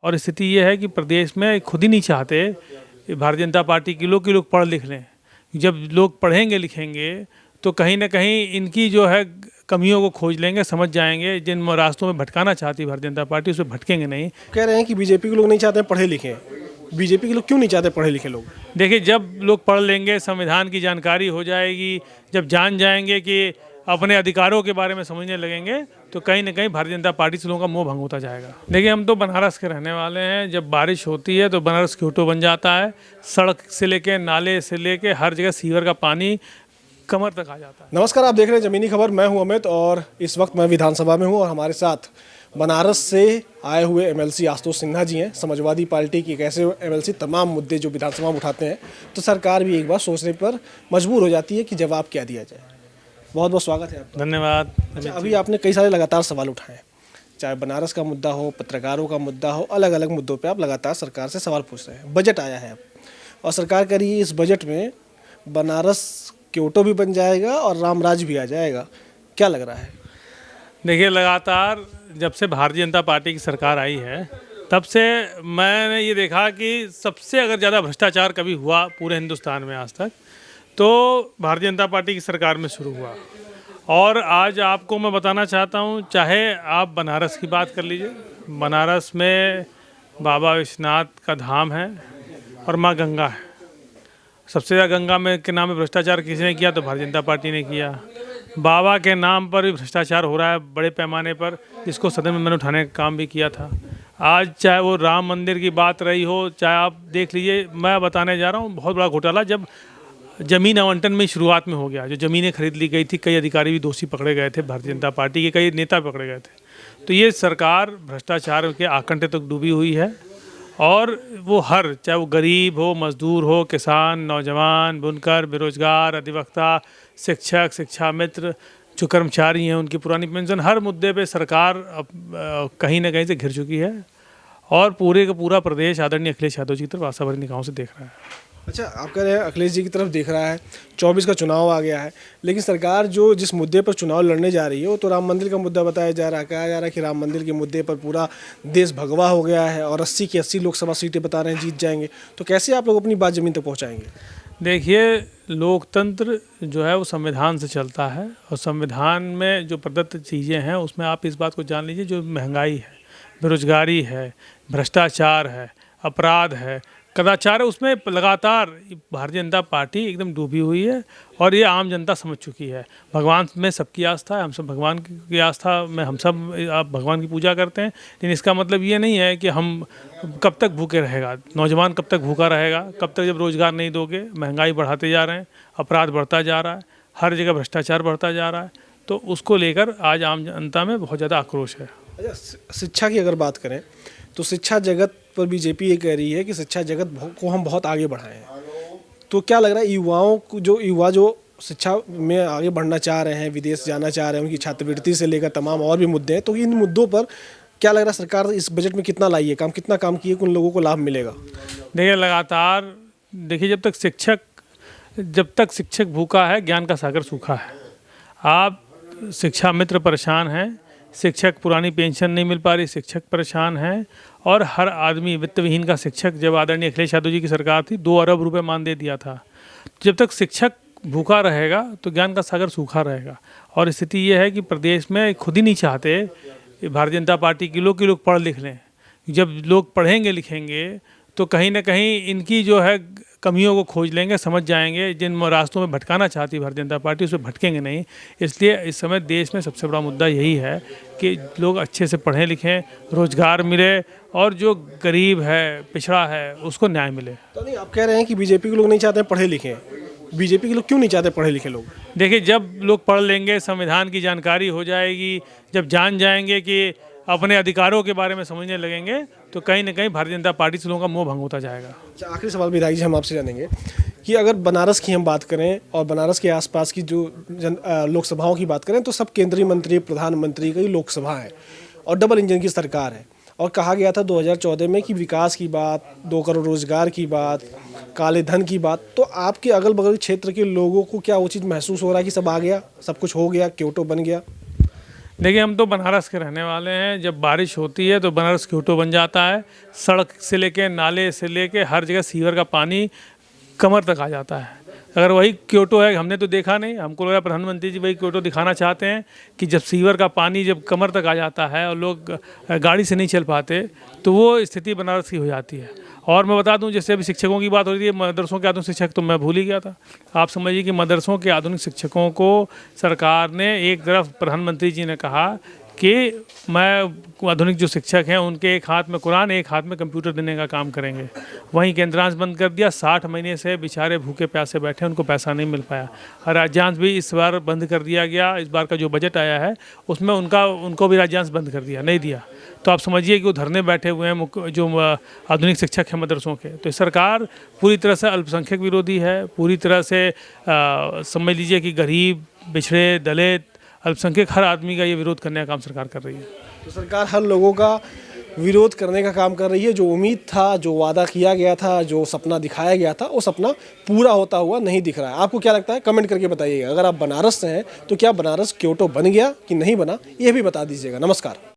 और स्थिति ये है कि प्रदेश में खुद ही नहीं चाहते भारतीय जनता पार्टी के लोग पढ़ लिख लें। जब लोग पढ़ेंगे लिखेंगे तो कहीं ना कहीं इनकी जो है कमियों को खोज लेंगे, समझ जाएंगे। जिन रास्तों में भटकाना चाहती भारतीय जनता पार्टी उसमें भटकेंगे नहीं। कह रहे हैं कि बीजेपी के लोग नहीं चाहते पढ़े लिखे। बीजेपी के लोग क्यों नहीं चाहते पढ़े लिखे लोग? देखिए, जब लोग पढ़ लेंगे, संविधान की जानकारी हो जाएगी, जब जान जाएंगे कि अपने अधिकारों के बारे में समझने लगेंगे, तो कहीं ना कहीं भारतीय जनता पार्टी से लोगों का मोह भंग होता जाएगा। देखिए, हम तो बनारस के रहने वाले हैं। जब बारिश होती है तो बनारस क्योटो बन जाता है। सड़क से लेके, नाले से लेके हर जगह सीवर का पानी कमर तक आ जाता है। नमस्कार, आप देख रहे हैं जमीनी खबर। मैं हूं अमित और इस वक्त मैं विधानसभा में हूं और हमारे साथ बनारस से आए हुए एमएलसी आशुतोष सिन्हा जी हैं। समाजवादी पार्टी की कैसे एमएलसी तमाम मुद्दे जो विधानसभा में उठाते हैं तो सरकार भी एक बार सोचने पर मजबूर हो जाती है कि जवाब क्या दिया जाए। बहुत बहुत स्वागत है आपका। धन्यवाद। अच्छा, अभी आपने कई सारे लगातार सवाल उठाए, चाहे बनारस का मुद्दा हो, पत्रकारों का मुद्दा हो, अलग अलग मुद्दों पे आप लगातार सरकार से सवाल पूछ रहे हैं। बजट आया है अब और सरकार कह रही है इस बजट में बनारस क्योटो भी बन जाएगा और रामराज भी आ जाएगा। क्या लग रहा है? देखिए, लगातार जब से भारतीय जनता पार्टी की सरकार आई है तब से मैंने ये देखा कि सबसे अगर ज़्यादा भ्रष्टाचार कभी हुआ पूरे हिंदुस्तान में आज तक तो भारतीय जनता पार्टी की सरकार में शुरू हुआ। और आज आपको मैं बताना चाहता हूँ, चाहे आप बनारस की बात कर लीजिए, बनारस में बाबा विश्वनाथ का धाम है और माँ गंगा है। सबसे ज़्यादा गंगा में के नाम में भ्रष्टाचार किसी ने किया तो भारतीय जनता पार्टी ने किया। बाबा के नाम पर भी भ्रष्टाचार हो रहा है बड़े पैमाने पर, जिसको सदन में मैंने उठाने का काम भी किया था। आज चाहे वो राम मंदिर की बात रही हो, चाहे आप देख लीजिए, मैं बताने जा रहा हूँ बहुत बड़ा घोटाला जब जमीन आवंटन में शुरुआत में हो गया। जो ज़मीनें खरीद ली गई थी, कई अधिकारी भी दोषी पकड़े गए थे, भारतीय जनता पार्टी के कई नेता पकड़े गए थे। तो ये सरकार भ्रष्टाचार के आकंठे तक डूबी हुई है और वो चाहे वो गरीब हो, मजदूर हो, किसान, नौजवान, बुनकर, बेरोजगार, अधिवक्ता, शिक्षक, शिक्षा मित्र, जो कर्मचारी हैं उनकी पुरानी पेंशन, हर मुद्दे पे सरकार अब कहीं ना कहीं से घिर चुकी है और पूरे का पूरा प्रदेश आदरणीय अखिलेश यादव जी की तरफ आशा भरी निगाहों से देख रहा है। अच्छा, आप कह रहे हैं अखिलेश जी की तरफ देख रहा है। 24 का चुनाव आ गया है, लेकिन सरकार जो जिस मुद्दे पर चुनाव लड़ने जा रही है वो तो राम मंदिर का मुद्दा बताया जा रहा है। कहा जा रहा है कि राम मंदिर के मुद्दे पर पूरा देश भगवा हो गया है और 80 की 80 लोकसभा सीटें बता रहे हैं जीत जाएंगे। तो कैसे आप लोग अपनी बात जमीन तक पहुँचाएंगे? देखिए, लोकतंत्र जो है वो संविधान से चलता है और संविधान में जो प्रदत्त चीज़ें हैं उसमें आप इस बात को जान लीजिए, जो महंगाई है, बेरोजगारी है, भ्रष्टाचार है, अपराध है, कदाचार है, उसमें लगातार भारतीय जनता पार्टी एकदम डूबी हुई है और ये आम जनता समझ चुकी है। भगवान में सबकी आस्था है, हम सब भगवान की आस्था में हम सब आप भगवान की पूजा करते हैं, लेकिन इसका मतलब ये नहीं है कि हम कब तक भूखे रहेगा, नौजवान कब तक भूखा रहेगा, कब तक जब रोज़गार नहीं दोगे। महंगाई बढ़ाते जा रहे हैं, अपराध बढ़ता जा रहा है, हर जगह भ्रष्टाचार बढ़ता जा रहा है, तो उसको लेकर आज आम जनता में बहुत ज़्यादा आक्रोश है। अच्छा, शिक्षा की अगर बात करें तो शिक्षा जगत पर बीजेपी ये कह रही है कि शिक्षा जगत को हम बहुत आगे बढ़ाएं हैं। तो क्या लग रहा है युवाओं को, जो शिक्षा में आगे बढ़ना चाह रहे हैं, विदेश जाना चाह रहे हैं, उनकी छात्रवृत्ति से लेकर तमाम और भी मुद्दे हैं, तो इन मुद्दों पर क्या लग रहा है सरकार इस बजट में कितना लाई है, कितना काम किए कि उन लोगों को लाभ मिलेगा? देखिए, लगातार देखिए, जब तक शिक्षक भूखा है, ज्ञान का सागर सूखा है। आप शिक्षा मित्र परेशान हैं, शिक्षक पुरानी पेंशन नहीं मिल पा रही, शिक्षक परेशान हैं और हर आदमी वित्त विहीन का शिक्षक, जब आदरणीय अखिलेश यादव जी की सरकार थी 2 अरब रुपए मान दे दिया था। जब तक शिक्षक भूखा रहेगा तो ज्ञान का सागर सूखा रहेगा और स्थिति ये है कि प्रदेश में खुद ही नहीं चाहते भारतीय जनता पार्टी के लोग पढ़ लिख लें। जब लोग पढ़ेंगे लिखेंगे तो कहीं ना कहीं इनकी जो है कमियों को खोज लेंगे, समझ जाएंगे। जिन रास्तों में भटकाना चाहती भारतीय जनता पार्टी उसमें भटकेंगे नहीं। इसलिए इस समय देश में सबसे बड़ा मुद्दा यही है कि लोग अच्छे से पढ़ें लिखें, रोजगार मिले और जो गरीब है, पिछड़ा है, उसको न्याय मिले। तो नहीं, आप कह रहे हैं कि बीजेपी के लोग नहीं चाहते पढ़े लिखे। बीजेपी के लोग क्यों नहीं चाहते पढ़े लिखे लोग? देखिए, जब लोग पढ़ लेंगे, संविधान की जानकारी हो जाएगी, जब जान जाएंगे कि अपने अधिकारों के बारे में समझने लगेंगे, तो कहीं ना कहीं भारतीय जनता पार्टी से लोगों का मोह भंग होता जाएगा। अच्छा, आखिरी सवाल विधायक जी हम आपसे जानेंगे कि अगर बनारस की हम बात करें और बनारस के आसपास की जो लोकसभाओं की बात करें तो सब केंद्रीय मंत्री, प्रधानमंत्री की लोकसभा है और डबल इंजन की सरकार है। और कहा गया था 2014 में कि विकास की बात, 2 करोड़ रोजगार की बात, काले धन की बात। तो आपके अगल बगल क्षेत्र के लोगों को क्या वो चीज़ महसूस हो रहा है कि सब आ गया, सब कुछ हो गया, क्योटो बन गया? देखिए, हम तो बनारस के रहने वाले हैं। जब बारिश होती है तो बनारस क्योटो बन जाता है। सड़क से लेके, नाले से लेके हर जगह सीवर का पानी कमर तक आ जाता है। अगर वही क्योटो है, हमने तो देखा नहीं, हमको लग रहा है प्रधानमंत्री जी वही क्योटो दिखाना चाहते हैं कि जब सीवर का पानी जब कमर तक आ जाता है और लोग गाड़ी से नहीं चल पाते, तो वो स्थिति बनारस की हो जाती है। और मैं बता दूं, जैसे अभी शिक्षकों की बात हो रही है, मदरसों के आधुनिक शिक्षक तो मैं भूल ही गया था। आप समझिए कि मदरसों के आधुनिक शिक्षकों को सरकार ने, एक तरफ प्रधानमंत्री जी ने कहा कि मैं आधुनिक जो शिक्षक हैं उनके एक हाथ में कुरान, एक हाथ में कंप्यूटर देने का काम करेंगे, वहीं केंद्रांश बंद कर दिया। 60 महीने से बेचारे भूखे प्यासे बैठे, उनको पैसा नहीं मिल पाया। और राज्यांश भी इस बार बंद कर दिया गया। इस बार का जो बजट आया है उसमें उनको भी राज्यांश बंद कर दिया, नहीं दिया। तो आप समझिए कि वो धरने बैठे हुए हैं जो आधुनिक शिक्षक हैं मदरसों के। तो सरकार पूरी तरह से अल्पसंख्यक विरोधी है, पूरी तरह से समझ लीजिए कि गरीब, पिछड़े, दलित, अल्पसंख्यक हर आदमी का ये विरोध करने का काम सरकार कर रही है। तो सरकार हर लोगों का विरोध करने का काम कर रही है। जो उम्मीद था, जो वादा किया गया था, जो सपना दिखाया गया था, वो सपना पूरा होता हुआ नहीं दिख रहा है। आपको क्या लगता है, कमेंट करके बताइएगा। अगर आप बनारस से हैं तो क्या बनारस क्योटो बन गया कि नहीं बना, ये भी बता दीजिएगा। नमस्कार।